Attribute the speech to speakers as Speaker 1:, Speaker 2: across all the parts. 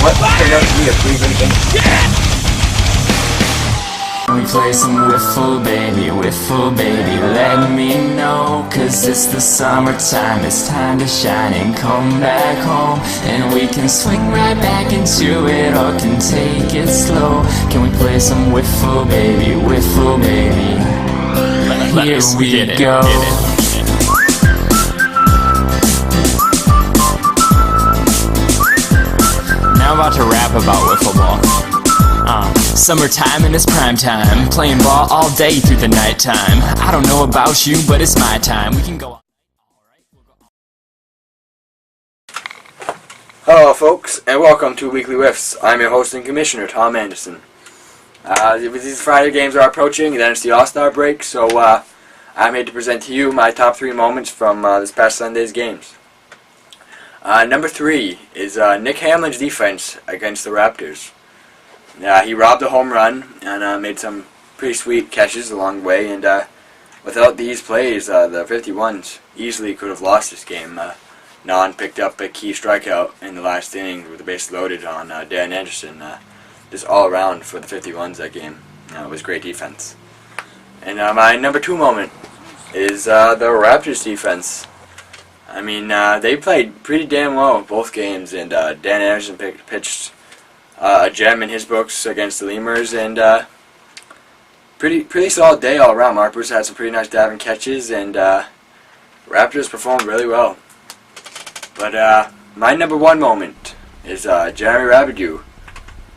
Speaker 1: What turned out to be a pretty good game.
Speaker 2: We play some wiffle baby, let me know. Cause it's the summertime, it's time to shine and come back home. And we can swing right back into it, or can take it slow. Can we play some wiffle baby, here we go. Now I'm about to rap about wiffle ball. Summertime and it's prime time, playing ball all day through the nighttime. I don't know about you, but it's my time. We can go.
Speaker 1: Hello folks, and welcome to Weekly Wiffs. I'm your host and commissioner, Tom Anderson. These Friday games are approaching, and then it's the All-Star break, so I'm here to present to you my top 3 moments from this past Sunday's games. Number 3 is Nick Hamlin's defense against the Raptors. He robbed a home run and made some pretty sweet catches along the way, and without these plays, the 51s easily could have lost this game. Non picked up a key strikeout in the last inning with the base loaded on Dan Anderson. Just all around for the 51s that game. It was great defense. And my number 2 moment is the Raptors defense. I mean, they played pretty damn well both games, and Dan Anderson pitched a gem in his books against the Lemurs, and pretty solid day all around. Mark Bruce had some pretty nice diving catches, and Raptors performed really well. But my number 1 moment is Jeremy Rabideau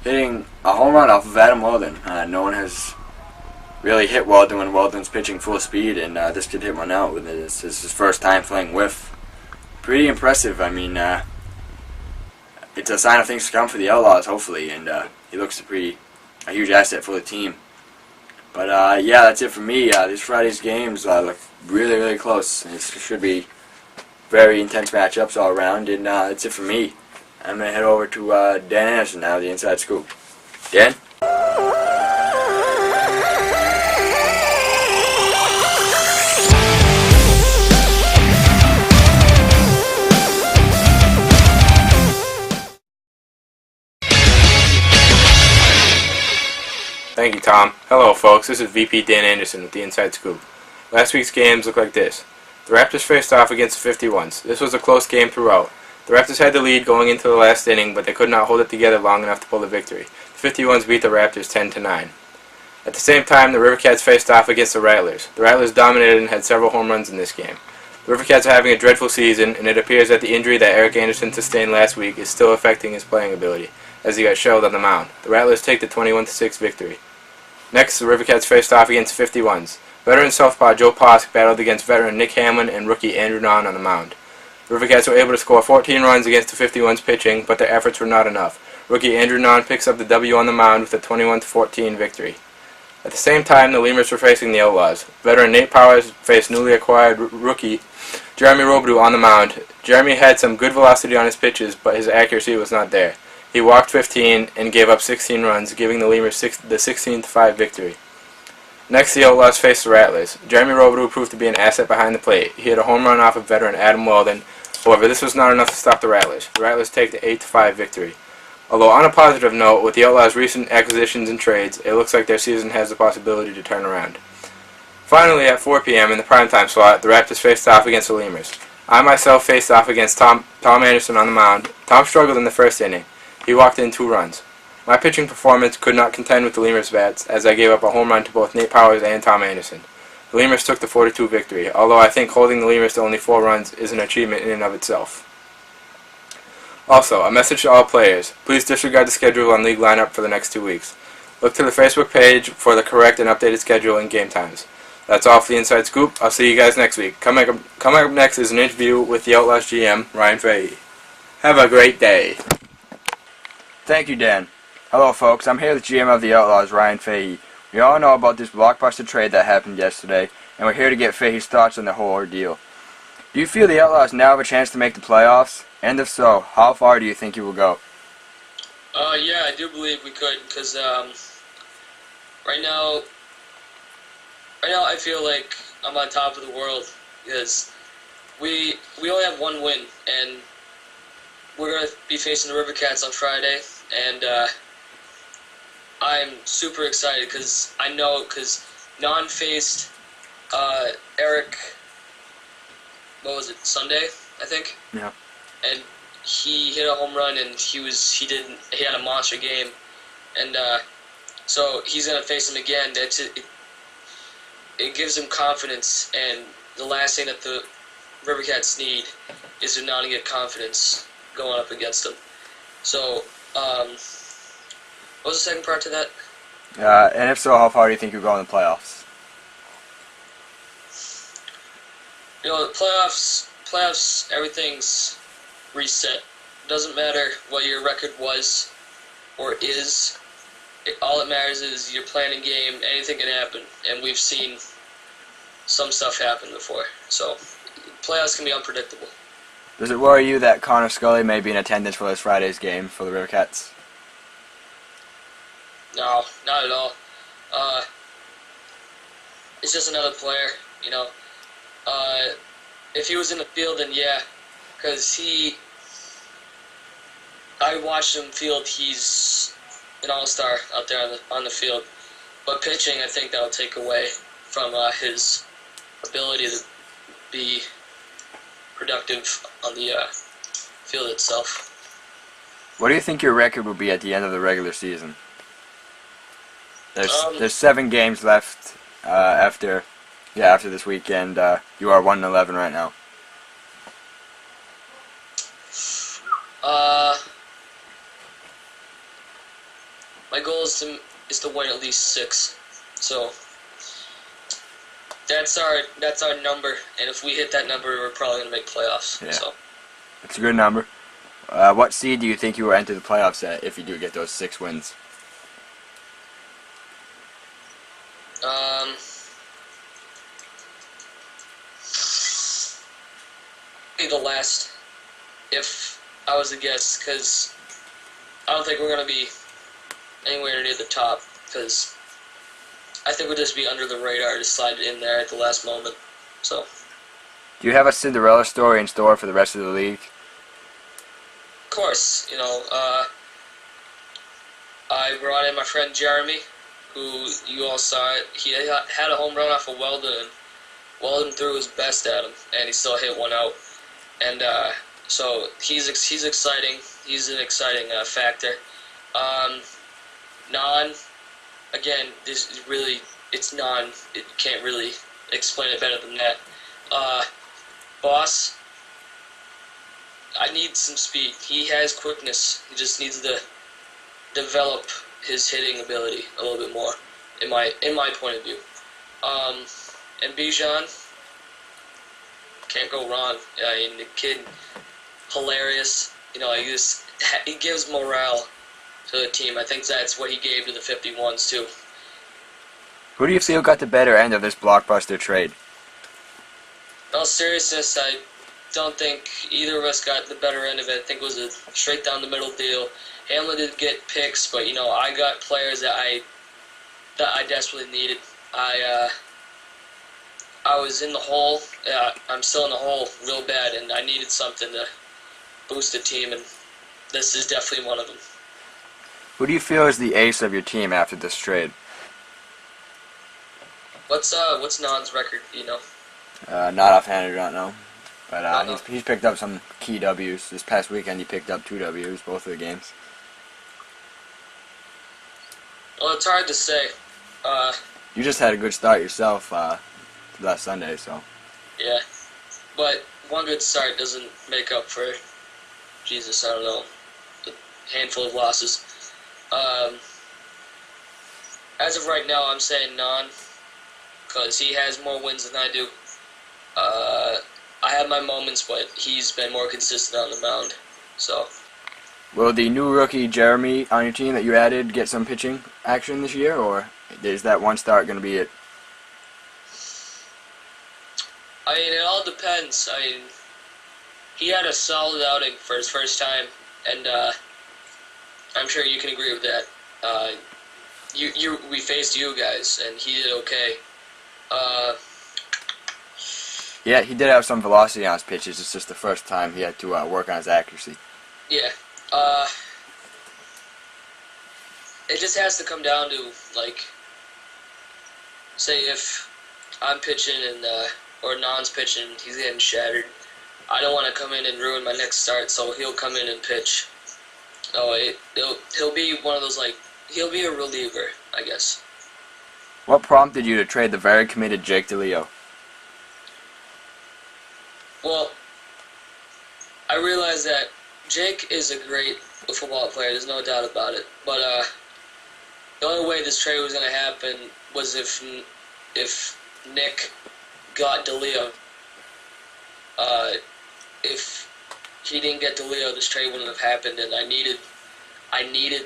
Speaker 1: hitting a home run off of Adam Weldon. No one has really hit Weldon when Weldon's pitching full speed, and this kid hit one out. This is his first time playing Wiff. Pretty impressive. I mean, it's a sign of things to come for the Outlaws, hopefully, and he looks a huge asset for the team. But yeah, that's it for me. This Friday's games look really close. It should be very intense matchups all around, and that's it for me. I'm going to head over to Dan Anderson now, the Inside Scoop. Dan?
Speaker 3: Thank you, Tom. Hello, folks. This is VP Dan Anderson with the Inside Scoop. Last week's games look like this. The Raptors faced off against the 51s. This was a close game throughout. The Raptors had the lead going into the last inning, but they could not hold it together long enough to pull the victory. The 51s beat the Raptors 10-9. At the same time, the Rivercats faced off against the Rattlers. The Rattlers dominated and had several home runs in this game. The Rivercats are having a dreadful season, and it appears that the injury that Eric Anderson sustained last week is still affecting his playing ability, as he got shelled on the mound. The Rattlers take the 21-6 victory. Next, the Rivercats faced off against the 51s. Veteran southpaw Joe Posk battled against veteran Nick Hamlin and rookie Andrew Nahn on the mound. The Rivercats were able to score 14 runs against the 51s pitching, but their efforts were not enough. Rookie Andrew Nahn picks up the W on the mound with a 21-14 victory. At the same time, the Lemurs were facing the Outlaws. Veteran Nate Powers faced newly acquired rookie Jeremy Robidoux on the mound. Jeremy had some good velocity on his pitches, but his accuracy was not there. He walked 15 and gave up 16 runs, giving the Lemurs the 16-5 victory. Next, the Outlaws faced the Rattlers. Jeremy Robidoux proved to be an asset behind the plate. He hit a home run off of veteran Adam Weldon. However, this was not enough to stop the Rattlers. The Rattlers take the 8-5 victory. Although on a positive note, with the Outlaws' recent acquisitions and trades, it looks like their season has the possibility to turn around. Finally, at 4 p.m. in the primetime slot, the Raptors faced off against the Lemurs. I myself faced off against Tom Anderson on the mound. Tom struggled in the first inning. He walked in 2 runs. My pitching performance could not contend with the Lemurs' bats, as I gave up a home run to both Nate Powers and Tom Anderson. The Lemurs took the 4-2 victory, although I think holding the Lemurs to only 4 runs is an achievement in and of itself. Also, a message to all players: please disregard the schedule on league lineup for the next 2 weeks. Look to the Facebook page for the correct and updated schedule and game times. That's all for the Inside Scoop. I'll see you guys next week. Coming up next is an interview with the Outlaws GM, Ryan Fahey. Have a great day.
Speaker 1: Thank you, Dan. Hello, folks. I'm here with GM of the Outlaws, Ryan Fahey. We all know about this blockbuster trade that happened yesterday, and we're here to get Fahey's thoughts on the whole ordeal. Do you feel the Outlaws now have a chance to make the playoffs? And if so, how far do you think you will go?
Speaker 4: Yeah, I do believe we could, because right now I feel like I'm on top of the world, because we only have 1 win, and we're going to be facing the River Cats on Friday, and I'm super excited because I know Non faced Eric, what was it, Sunday, I think?
Speaker 1: Yeah.
Speaker 4: And he hit a home run, and he had a monster game, and so he's gonna face him again. It gives him confidence, and the last thing that the River Cats need is to not get confidence going up against them. So, what was the second part to that?
Speaker 1: And if so, how far do you think you'll go in the playoffs?
Speaker 4: You know, the playoffs, everything's reset. It doesn't matter what your record was or is. All that matters is you're playing a game, anything can happen, and we've seen some stuff happen before. So, playoffs can be unpredictable.
Speaker 1: Does it worry you that Connor Scully may be in attendance for this Friday's game for the River Cats?
Speaker 4: No, not at all. It's just another player, you know. If he was in the field, then yeah, because I watched him field. He's an all-star out there on the field. But pitching, I think that'll take away from his ability to be productive on the field itself.
Speaker 1: What do you think your record will be at the end of the regular season? There's 7 games left after this weekend. You are 1-11 right now.
Speaker 4: My goal is to win at least 6. So that's our number, and if we hit that number, we're probably gonna make playoffs.
Speaker 1: Yeah.
Speaker 4: So
Speaker 1: It's a good number. What seed do you think you will enter the playoffs at if you do get those 6 wins?
Speaker 4: The last, if I was to guess, because I don't think we're going to be anywhere near the top, because I think we'll just be under the radar to slide in there at the last moment. So,
Speaker 1: Do you have a Cinderella story in store for the rest of the league?
Speaker 4: of course, you know, I brought in my friend Jeremy, who you all saw it. He had a home run off of Weldon, and Weldon threw his best at him, and he still hit one out. And so he's exciting. He's an exciting factor. Non, again, this is really, it's non. It can't really explain it better than that. Boss, I need some speed. He has quickness. He just needs to develop his hitting ability a little bit more, in my point of view. And Bijan, can't go wrong. I mean, the kid, hilarious. You know, he gives morale to the team. I think that's what he gave to the 51s too.
Speaker 1: Who do you feel got the better end of this blockbuster trade?
Speaker 4: In all seriousness, I don't think either of us got the better end of it. I think it was a straight down the middle deal. Hamlin did get picks, but you know, I got players that I desperately needed. I was in the hole. I'm still in the hole real bad, and I needed something to boost the team, and this is definitely one of them.
Speaker 1: Who do you feel is the ace of your team after this trade?
Speaker 4: What's Non's record? Do you know?
Speaker 1: Not offhand, I don't know. But
Speaker 4: Uh-oh.
Speaker 1: he's picked up some key W's. This past weekend he picked up 2 W's, both of the games.
Speaker 4: Well, it's hard to say.
Speaker 1: You just had a good start yourself last Sunday, so.
Speaker 4: Yeah, but one good start doesn't make up for, Jesus, I don't know, a handful of losses. As of right now, I'm saying Non, because he has more wins than I do. I have my moments, but he's been more consistent on the mound. So,
Speaker 1: Will the new rookie Jeremy on your team that you added get some pitching action this year, or is that one start going to be it?
Speaker 4: I mean, it all depends. I mean, he had a solid outing for his first time, and I'm sure you can agree with that. We faced you guys, and he did okay.
Speaker 1: Yeah, he did have some velocity on his pitches. It's just the first time he had to work on his accuracy.
Speaker 4: Yeah. It just has to come down to, like, say if I'm pitching and or Non's pitching, he's getting shattered. I don't want to come in and ruin my next start, so he'll come in and pitch. Oh, he'll be one of those, like, he'll be a reliever, I guess.
Speaker 1: What prompted you to trade the very committed Jake DeLeo?
Speaker 4: Well, I realize that Jake is a great football player. There's no doubt about it. But the only way this trade was going to happen was if Nick got DeLeo. If he didn't get DeLeo, this trade wouldn't have happened, and I needed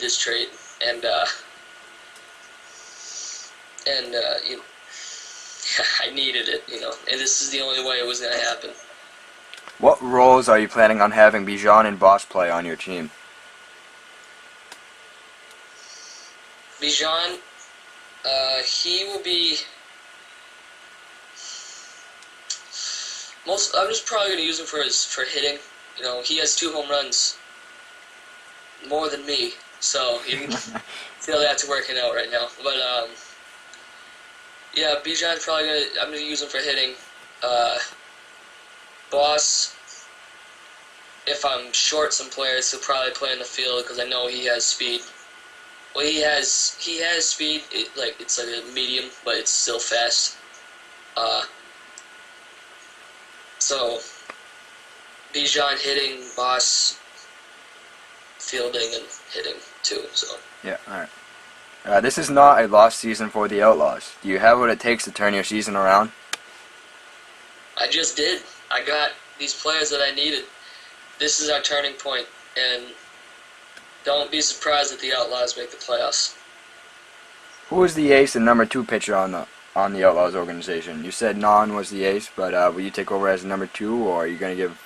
Speaker 4: this trade, and you know, I needed it, you know, and this is the only way it was going to happen.
Speaker 1: What roles are you planning on having Bijan and Boss play on your team?
Speaker 4: Bijan, he will be I'm just probably going to use him for hitting. You know, he has 2 home runs, more than me, so you can feel that's working out right now. But yeah, Bijan's probably I'm gonna use him for hitting. Boss, if I'm short some players, he'll probably play in the field because I know he has speed. Well, he has speed. It's like a medium, but it's still fast. So Bijan hitting, Boss fielding and hitting too. So
Speaker 1: yeah, all right. This is not a lost season for the Outlaws. Do you have what it takes to turn your season around?
Speaker 4: I just did. I got these players that I needed. This is our turning point, and don't be surprised if the Outlaws make the playoffs.
Speaker 1: Who was the ace and number 2 pitcher on the Outlaws organization? You said Non was the ace, but will you take over as number 2, or are you going to give...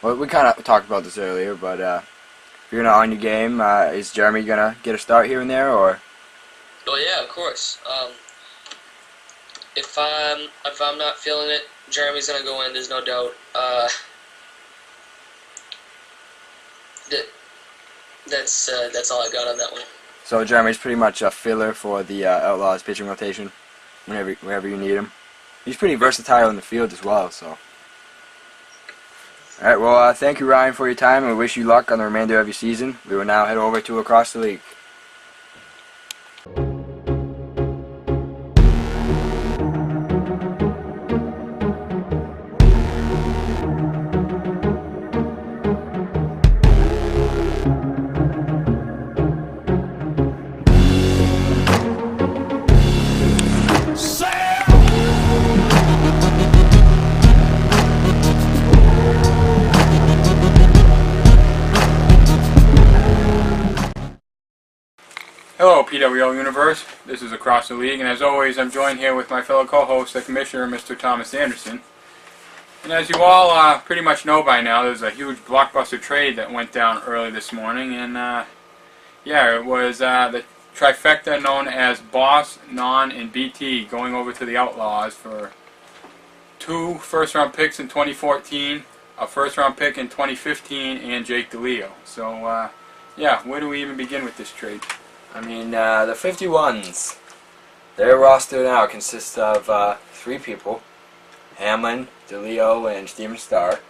Speaker 1: Well, we kind of talked about this earlier, but if you're going to on your game, is Jeremy going to get a start here and there, or...
Speaker 4: Oh yeah, of course. If I'm not feeling it, Jeremy's gonna go in. There's no doubt. That's all I got on that one.
Speaker 1: So Jeremy's pretty much a filler for the Outlaws pitching rotation, whenever you need him. He's pretty versatile in the field as well. So. All right. Well, thank you, Ryan, for your time, and we wish you luck on the remainder of your season. We will now head over to Across the League.
Speaker 3: Hello, PWL Universe. This is Across the League, and as always, I'm joined here with my fellow co-host, the Commissioner, Mr. Thomas Anderson. And as you all pretty much know by now, there's a huge blockbuster trade that went down early this morning, and yeah, it was the trifecta known as Boss, Non, and BT going over to the Outlaws for 2 first-round picks in 2014, a first-round pick in 2015, and Jake DeLeo. So, yeah, where do we even begin with this trade?
Speaker 1: I mean, the 51s, their roster now consists of 3 people, Hamlin, DeLeo, and Steven Stark.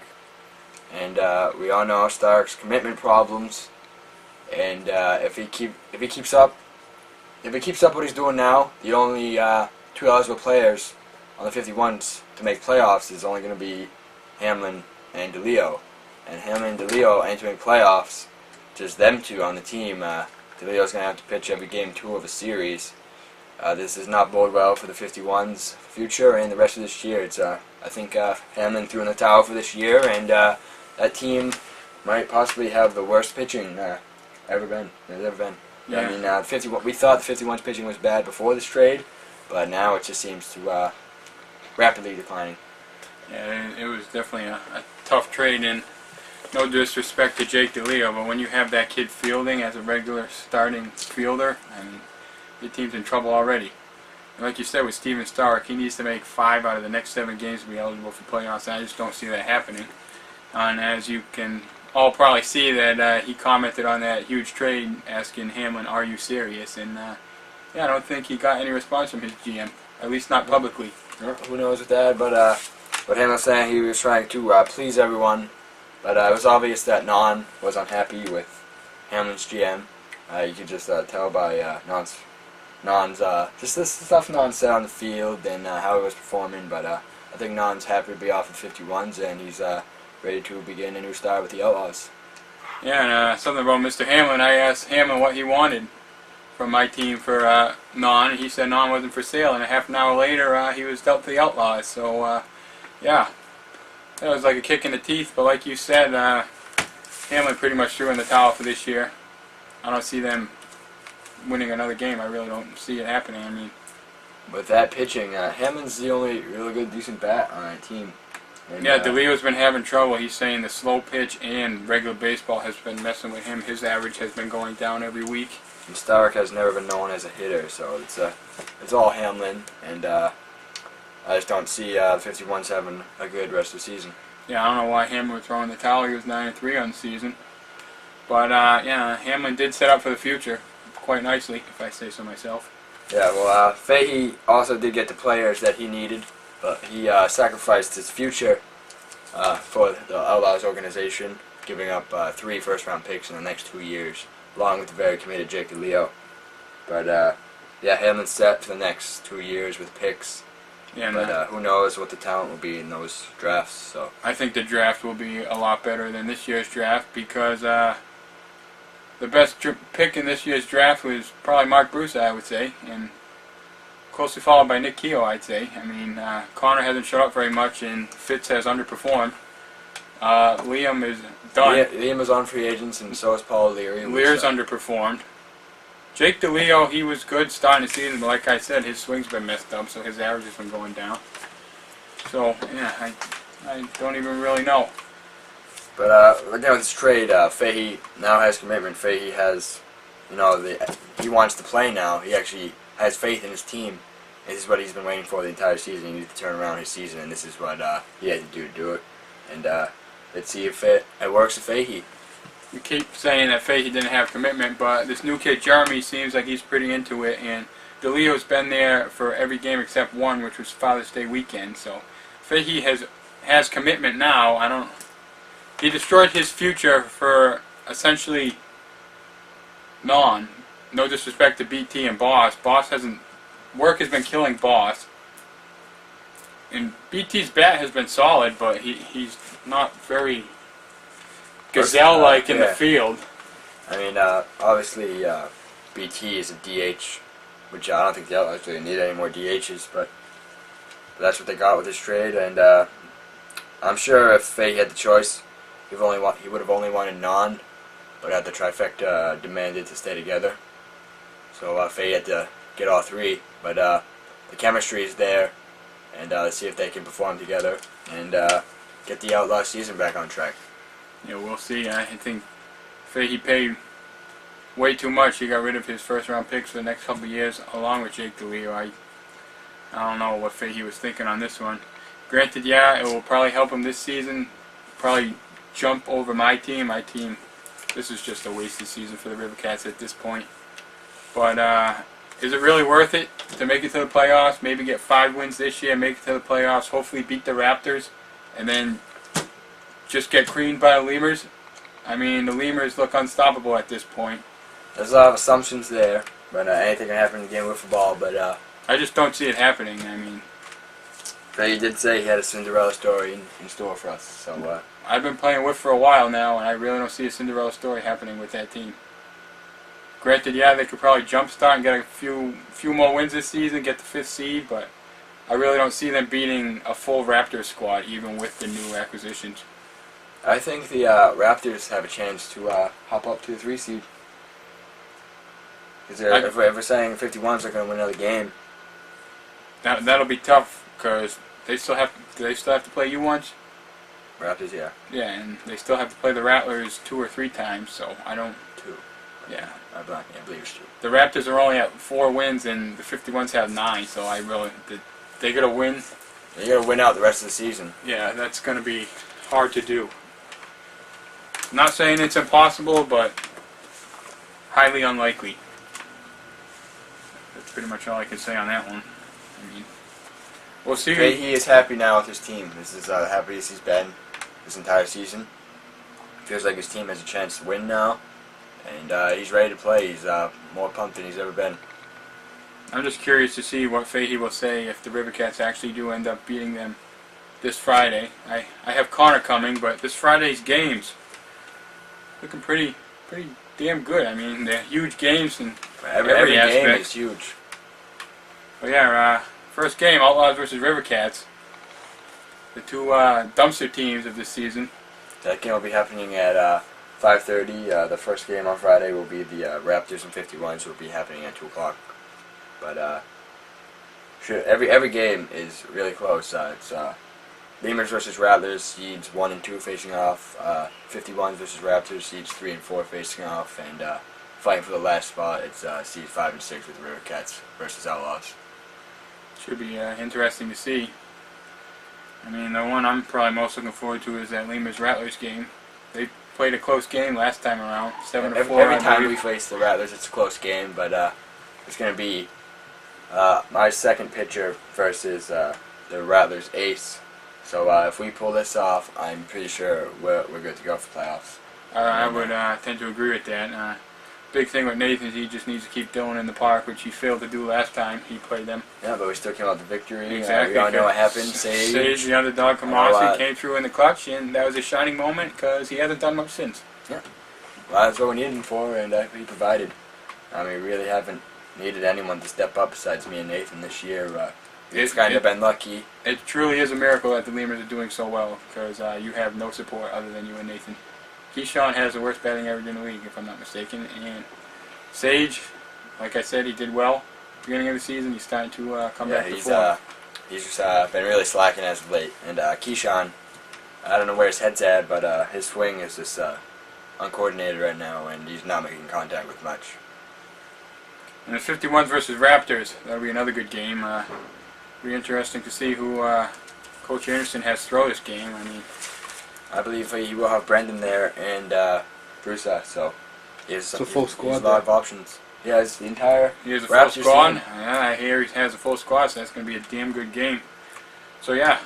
Speaker 1: And we all know Stark's commitment problems. And if he keeps up what he's doing now, the only 2 eligible players on the 51s to make playoffs is only going to be Hamlin and DeLeo. And Hamlin and DeLeo entering playoffs, just them 2 on the team. DeLeo's going to have to pitch every game 2 of a series. This does not bode well for the 51's future and the rest of this year. It's I think Hamlin threw in the towel for this year, and that team might possibly have the worst pitching there's ever been.
Speaker 3: Yeah.
Speaker 1: I mean, we thought the 51's pitching was bad before this trade, but now it just seems to rapidly declining.
Speaker 3: Yeah, it was definitely a tough trade, and no disrespect to Jake DeLeo, but when you have that kid fielding as a regular starting fielder, I mean, your team's in trouble already. And like you said with Steven Stark, he needs to make 5 out of the next 7 games to be eligible for playoffs, and I just don't see that happening. And as you can
Speaker 5: all probably see that he commented on that huge trade asking Hamlin, "Are you serious?" And yeah, I don't think he got any response from his GM, at least not publicly.
Speaker 1: Who knows with that? But what Hamlin was saying, he was trying to please everyone. But it was obvious that Non was unhappy with Hamlin's GM. You could just tell by Non's just the stuff Non said on the field and how he was performing. But I think Non's happy to be off the 51s, and he's ready to begin a new start with the Outlaws.
Speaker 5: Yeah, and something about Mr. Hamlin. I asked Hamlin what he wanted from my team for Non, and he said Non wasn't for sale. And a half an hour later, he was dealt to the Outlaws. So, yeah, that was like a kick in the teeth. But like you said, Hamlin pretty much threw in the towel for this year. I don't see them winning another game. I really don't see it happening. I mean,
Speaker 1: with that pitching, Hamlin's the only really good, decent bat on that team. And,
Speaker 5: yeah, DeLeo's been having trouble. He's saying the slow pitch and regular baseball has been messing with him. His average has been going down every week.
Speaker 1: And Stark has never been known as a hitter, so it's all Hamlin, and I just don't see the 51s having a good rest of the season.
Speaker 5: Yeah, I don't know why Hamlin was throwing the towel. He was 9-3 on the season. But, yeah, Hamlin did set up for the future quite nicely, if I say so myself.
Speaker 1: Yeah, well, Fahey also did get the players that he needed, but he sacrificed his future for the Outlaws organization, giving up 3 first-round picks in the next 2 years, along with the very committed Jake DeLeo. But, yeah, Hamlin's set for the next 2 years with picks.
Speaker 5: Yeah,
Speaker 1: but who knows what the talent will be in those drafts. So
Speaker 5: I think the draft will be a lot better than this year's draft because the best pick in this year's draft was probably Mark Bruce, I would say, and closely followed by Nick Keogh, I'd say. I mean, Connor hasn't showed up very much, and Fitz has underperformed. Liam is done.
Speaker 1: Liam is on free agents, and so is Paul Leary.
Speaker 5: Lear's underperformed. Jake DeLeo, he was good starting the season, but like I said, his swing's been messed up, so his average has been going down. So, yeah, I don't even really know.
Speaker 1: But again, with this trade, Fahey now has commitment. Fahey has, he wants to play now. He actually has faith in his team. This is what he's been waiting for the entire season. He needs to turn around his season, and this is what he had to do it. And let's see if it works with Fahey.
Speaker 5: You keep saying that Fahey didn't have commitment, but this new kid, Jeremy, seems like he's pretty into it, and DeLeo's been there for every game except one, which was Father's Day weekend. So Fahey has commitment now. He destroyed his future for essentially No disrespect to BT and Boss. Work has been killing Boss. And BT's bat has been solid, but he's not very gazelle-like in the field.
Speaker 1: I mean, obviously, BT is a DH, which I don't think the Outlaws really need any more DHs, but that's what they got with this trade, and I'm sure if Fahey had the choice, he would have only wanted Non, but had the trifecta demanded to stay together. So Fahey had to get all 3, but the chemistry is there, and let's see if they can perform together and get the Outlaw season back on track.
Speaker 5: Yeah, we'll see. I think Fahey paid way too much. He got rid of his first-round picks for the next couple of years, along with Jake DeLeo. I don't know what Fahey was thinking on this one. Granted, yeah, it will probably help him this season. Probably jump over my team. This is just a wasted season for the Rivercats at this point. But is it really worth it to make it to the playoffs? Maybe get 5 wins this year, make it to the playoffs, hopefully beat the Raptors, and then just get creamed by the Lemurs? I mean, the Lemurs look unstoppable at this point.
Speaker 1: There's a lot of assumptions there, but anything can happen in the game of football. But
Speaker 5: I just don't see it happening. I mean,
Speaker 1: Fahey did say he had a Cinderella story in store for us. So
Speaker 5: I've been playing Wiffs for a while now, and I really don't see a Cinderella story happening with that team. Granted, yeah, they could probably jumpstart and get a few more wins this season, get the 5th seed, but I really don't see them beating a full Raptors squad, even with the new acquisitions.
Speaker 1: I think the Raptors have a chance to hop up to the 3 seed. Because if we're saying 51s are going to win another game,
Speaker 5: that'll be tough because do they still have to play you once?
Speaker 1: Raptors, yeah.
Speaker 5: Yeah, and they still have to play the Rattlers 2 or 3 times. So I don't.
Speaker 1: 2.
Speaker 5: Yeah.
Speaker 1: I believe it's 2.
Speaker 5: The Raptors are only at 4 wins, and the 51s have 9. So they got to win.
Speaker 1: They got to win out the rest of the season.
Speaker 5: Yeah, that's going to be hard to do. Not saying it's impossible, but highly unlikely. That's pretty much all I can say on that one. I mean, we'll see.
Speaker 1: He is happy now with his team. This is the happiest he's been this entire season. Feels like his team has a chance to win now, and he's ready to play. He's more pumped than he's ever been.
Speaker 5: I'm just curious to see what Fahey will say if the River Cats actually do end up beating them this Friday. I have Connor coming, but this Friday's games looking pretty damn good. I mean, they're huge games and
Speaker 1: Every game is huge.
Speaker 5: But yeah, first game, Outlaws versus River Cats. The two dumpster teams of this season.
Speaker 1: That game will be happening at 5:30. The first game on Friday will be the Raptors and 51s. Will be happening at 2 o'clock. But every game is really close. It's Lemurs versus Rattlers, seeds 1 and 2 facing off. 51s versus Raptors, seeds 3 and 4 facing off. And fighting for the last spot, it's seeds 5 and 6 with the River Cats versus Outlaws.
Speaker 5: Should be interesting to see. I mean, the one I'm probably most looking forward to is that Lemurs-Rattlers game. They played a close game last time around, 7-4.
Speaker 1: Every time we face the Rattlers, it's a close game, but it's going to be my second pitcher versus the Rattlers ace. So if we pull this off, I'm pretty sure we're good to go for playoffs.
Speaker 5: I would tend to agree with that. Big thing with Nathan is he just needs to keep Dylan in the park, which he failed to do last time he played them.
Speaker 1: Yeah, but we still came out with the victory.
Speaker 5: Exactly.
Speaker 1: We all know what happened. Sage,
Speaker 5: the underdog from Austin, came through in the clutch, and that was a shining moment because he hasn't done much since.
Speaker 1: Yeah. Well, that's what we needed him for, and he provided. We really haven't needed anyone to step up besides me and Nathan this year. It's kind of been lucky.
Speaker 5: It truly is a miracle that the Lemurs are doing so well because you have no support other than you and Nathan. Keyshawn has the worst batting average in the league, if I'm not mistaken. And Sage, like I said, he did well beginning of the season. He's starting to come back to form.
Speaker 1: He's just been really slacking as of late. And Keyshawn, I don't know where his head's at, but his swing is just uncoordinated right now, and he's not making contact with much.
Speaker 5: And the 51s versus Raptors, that'll be another good game. It'll be interesting to see who Coach Anderson has to throw this game. I mean,
Speaker 1: I believe he will have Brendan there and Brusa, so he has
Speaker 3: a full squad.
Speaker 1: A lot of options. He has the entire
Speaker 5: he has a
Speaker 1: Raptors
Speaker 5: full squad.
Speaker 1: team.
Speaker 5: Yeah, I hear he has a full squad, so that's going to be a damn good game. So yeah,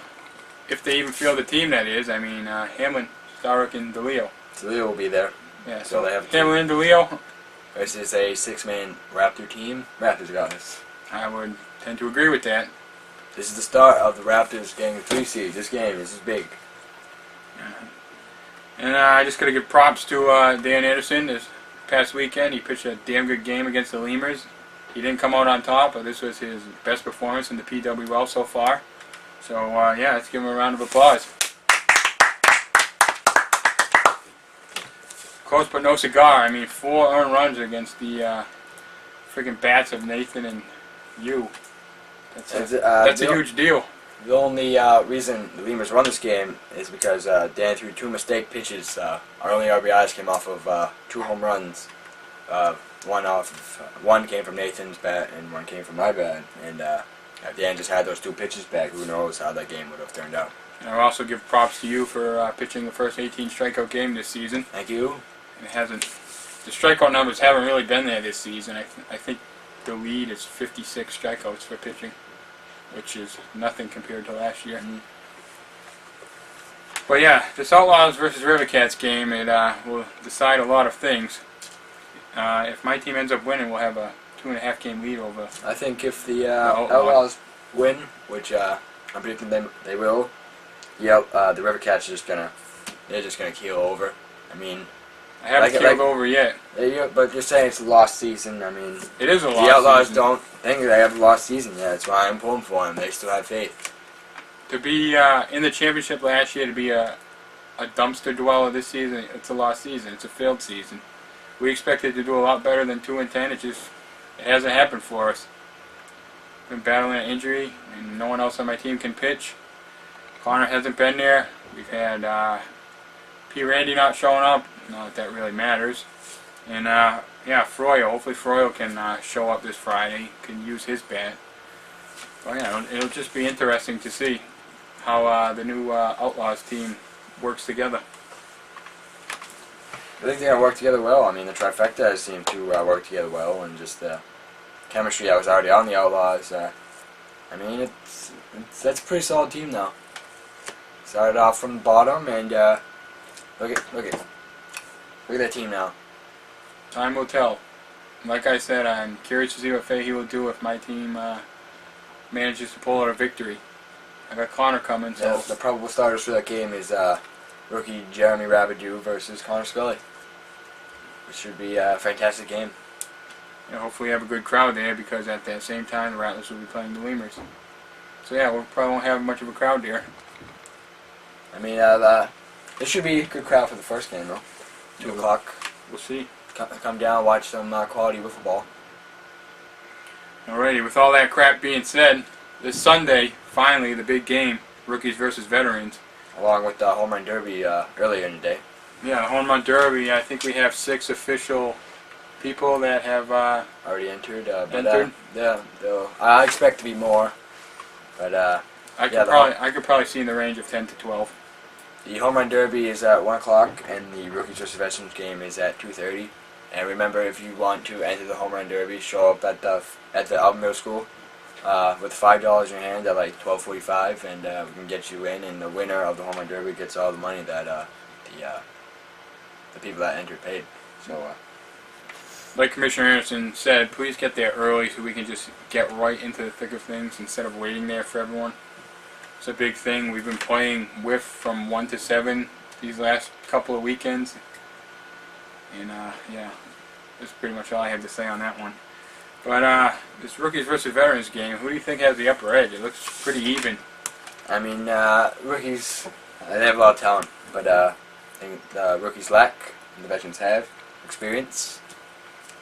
Speaker 5: if they even field the team, that is. I mean, Hamlin, Starrick, and DeLeo.
Speaker 1: DeLeo will be there.
Speaker 5: Yeah,
Speaker 1: so they have
Speaker 5: Hamlin and DeLeo.
Speaker 1: This is a 6-man Raptor team. Raptors got this.
Speaker 5: I would tend to agree with that.
Speaker 1: This is the start of the Raptors getting the 3 seed. This is big.
Speaker 5: And I just got to give props to Dan Anderson. This past weekend, he pitched a damn good game against the Lemurs. He didn't come out on top, but this was his best performance in the PWL so far. So, yeah, let's give him a round of applause. Close but no cigar. I mean, 4 earned runs against the freaking bats of Nathan and you. That's a huge deal.
Speaker 1: The only reason the Lemurs won this game is because Dan threw 2 mistake pitches. Our only RBIs came off of 2 home runs. One came from Nathan's bat and one came from my bat. And if Dan just had those 2 pitches back, who knows how that game would have turned out.
Speaker 5: And I'll also give props to you for pitching the first 18 strikeout game this season.
Speaker 1: Thank you.
Speaker 5: It hasn't. The strikeout numbers haven't really been there this season. I think the lead is 56 strikeouts for pitching, which is nothing compared to last year.
Speaker 1: Mm-hmm.
Speaker 5: But yeah, this Outlaws versus River Cats game, it will decide a lot of things. If my team ends up winning, we'll have a 2.5 game lead over.
Speaker 1: I think if the Outlaws win, which I'm predicting they will, the River Cats are just gonna keel over. I mean,
Speaker 5: I haven't keeled over yet.
Speaker 1: But you're saying it's a lost season. I mean,
Speaker 5: it is a lost season.
Speaker 1: The Outlaws don't think they have a lost season. Yeah, that's why I'm pulling for them. They still have faith.
Speaker 5: To be in the championship last year, to be a dumpster dweller this season, it's a lost season. It's a failed season. We expected to do a lot better than 2-10. It hasn't happened for us. Been battling an injury, and no one else on my team can pitch. Connor hasn't been there. We've had P. Randy not showing up. Not that really matters. And yeah, Froyo. Hopefully Froyo can show up this Friday. Can use his bat. Well, yeah, it'll just be interesting to see how the new Outlaws team works together.
Speaker 1: I think they're going to work together well. I mean, the trifecta has seemed to work together well, and just the chemistry that was already on the Outlaws. I mean, that's a pretty solid team now. Started off from the bottom, and look at that team now.
Speaker 5: Time will tell. Like I said, I'm curious to see what Fahey will do if my team manages to pull out a victory. I got Connor coming, so...
Speaker 1: Yeah, the probable starters for that game is rookie Jeremy Rabideau versus Connor Scully. Which should be a fantastic game.
Speaker 5: Yeah, hopefully we have a good crowd there, because at that same time the Rattlers will be playing the Lemurs. So yeah, we probably won't have much of a crowd there.
Speaker 1: I mean, this should be a good crowd for the first game, though. 2 o'clock.
Speaker 5: We'll see.
Speaker 1: Come down, watch some quality wiffle ball.
Speaker 5: Alrighty, with all that crap being said, this Sunday, finally, the big game, rookies versus veterans.
Speaker 1: Along with the home run derby earlier in the day.
Speaker 5: Yeah, home run derby, I think we have 6 official people that have
Speaker 1: Already entered.
Speaker 5: entered.
Speaker 1: Yeah, I expect to be more. But
Speaker 5: I could probably see in the range of 10 to 12.
Speaker 1: the home run derby is at 1 o'clock, and the rookies versus veterans game is at 2:30. And remember, if you want to enter the home run derby, show up at the Alvin Middle School with $5 in your hand at like 12:45, and we can get you in. And the winner of the home run derby gets all the money that the people that entered paid. So,
Speaker 5: like Commissioner Anderson said, please get there early so we can just get right into the thick of things instead of waiting there for everyone. It's a big thing. We've been playing Wiff from 1 to 7 these last couple of weekends. And yeah, that's pretty much all I have to say on that one. But this rookies versus veterans game, who do you think has the upper edge? It looks pretty even.
Speaker 1: I mean, rookies, they have a lot of talent, but I think the rookies lack, and the veterans have experience,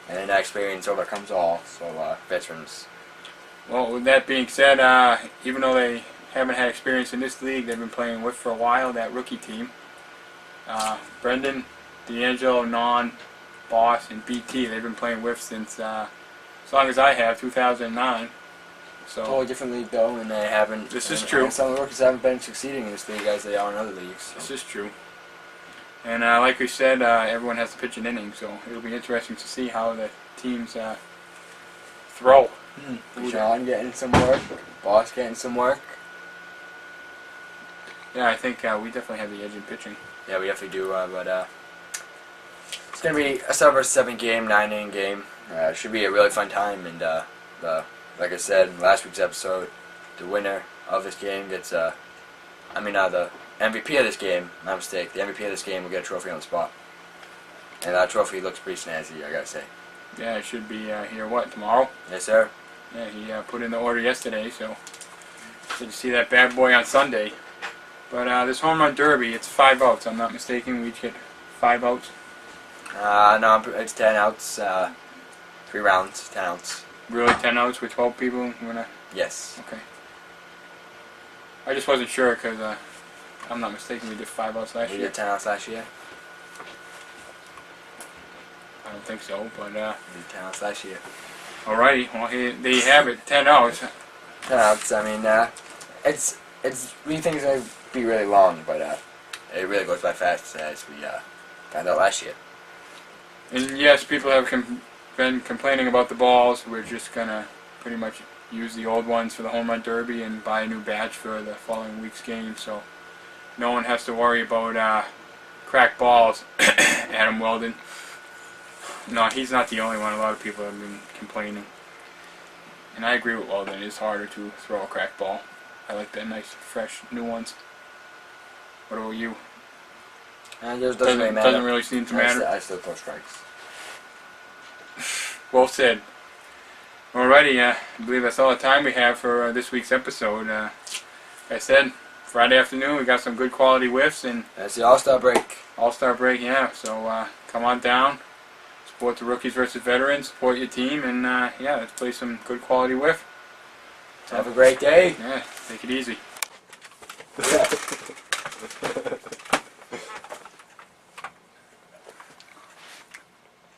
Speaker 1: and experience overcomes all. So veterans.
Speaker 5: Well, with that being said, even though they haven't had experience in this league, they've been playing with for a while, that rookie team. Brendan, D'Angelo, Non, Boss, and BT, they've been playing with since as long as I have, 2009. So
Speaker 1: Totally different league though, and they haven't.
Speaker 5: This is
Speaker 1: and
Speaker 5: true.
Speaker 1: Some of the rookies haven't been succeeding in this league as they are in other leagues. So.
Speaker 5: this is true. And like we said, everyone has to pitch an inning, so it'll be interesting to see how the teams throw.
Speaker 1: John getting some work, Boss getting some work.
Speaker 5: Yeah, I think we definitely have the edge in pitching.
Speaker 1: Yeah, we definitely do, but it's going to be a 7-7 game, 9-inning game. It should be a really fun time, and like I said in last week's episode, the winner of this game gets, the MVP of this game, my mistake, the MVP of this game will get a trophy on the spot. And that trophy looks pretty snazzy, I gotta say.
Speaker 5: Yeah, it should be here, tomorrow?
Speaker 1: Yes, sir.
Speaker 5: Yeah, he put in the order yesterday, so good to see that bad boy on Sunday. But this home run derby, it's 5 outs. I'm not mistaken. We each get 5 outs.
Speaker 1: No, it's 10 outs, 3 rounds, 10 outs.
Speaker 5: Really, 10 outs with 12 people?
Speaker 1: Yes.
Speaker 5: Okay. I just wasn't sure because I'm not mistaken. We did 5 outs last
Speaker 1: We
Speaker 5: year.
Speaker 1: did 10 outs last year.
Speaker 5: I don't think so, but
Speaker 1: We did 10 outs last year.
Speaker 5: alrighty. Well, there you have it. 10 outs.
Speaker 1: 10 outs. I mean, it's we think it's gonna be really long, but it really goes by fast as we found out last year.
Speaker 5: And yes, people have been complaining about the balls. We're just gonna pretty much use the old ones for the home run derby and buy a new batch for the following week's game. So no one has to worry about cracked balls. Adam Weldon. No, he's not the only one. A lot of people have been complaining. And I agree with Weldon. It's harder to throw a cracked ball. I like the nice, fresh, new ones. What about you?
Speaker 1: And it doesn't really matter.
Speaker 5: Doesn't really seem to matter.
Speaker 1: I still throw strikes.
Speaker 5: Well said. Alrighty, I believe that's all the time we have for this week's episode. Like I said, Friday afternoon we got some good quality whiffs and
Speaker 1: That's the All-Star break.
Speaker 5: All-Star break, yeah. So come on down, support the rookies versus veterans, support your team, and yeah, let's play some good quality whiff.
Speaker 1: Have a great day.
Speaker 5: Yeah, take it easy.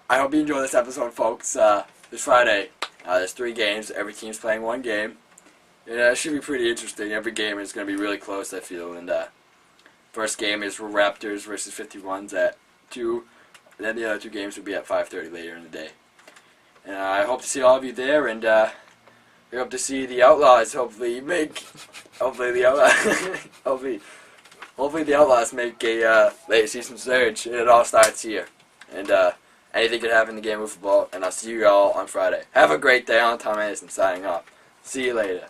Speaker 1: I hope you enjoyed this episode, folks. This Friday, there's 3 games. Every team's playing 1 game. It should be pretty interesting. Every game is going to be really close, I feel. And first game is Raptors versus 51s at 2. And then the other 2 games will be at 5:30 later in the day. And I hope to see all of you there, and we hope to see the Outlaws hopefully the Outlaws make a late season surge, and it all starts here. And anything could happen in the game of football, and I'll see you all on Friday. Have a great day. I'm Tom Anderson signing off. See you later.